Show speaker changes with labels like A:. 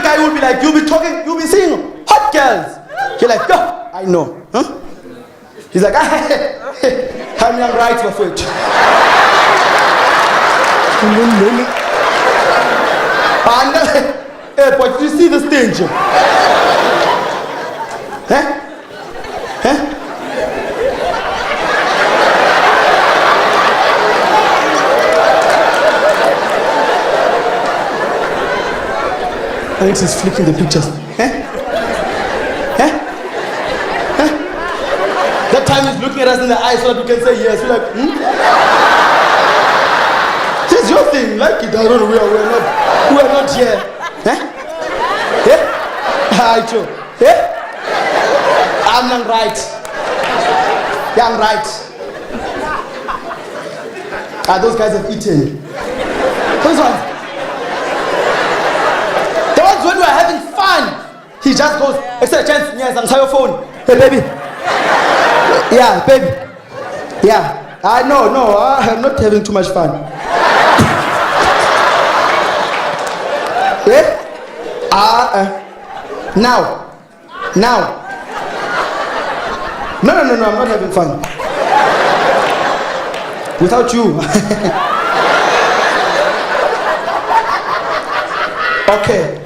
A: a guy who will be like, you'll be seeing hot girls. You're like, yo, I know. Huh? He's like, I'm young right for it. Hey, but you see the stage? Huh? Huh? Alex is flicking the pictures. Huh? Huh? Huh? That time he's looking at us in the eyes so that we can say yes. We're like, It's your thing. Like it, I don't know. We are not here. Huh? Yeah? Hi, Joe. Yeah? I'm young right. Yeah, I'm right. Those guys have eaten. Those ones. The ones when we're having fun. He just goes, extra chance, yes, I'm your phone. Hey, baby. Yeah, baby. Yeah. No, I'm not having too much fun. Yeah? Now. No, I'm not having fun. Without you. Okay.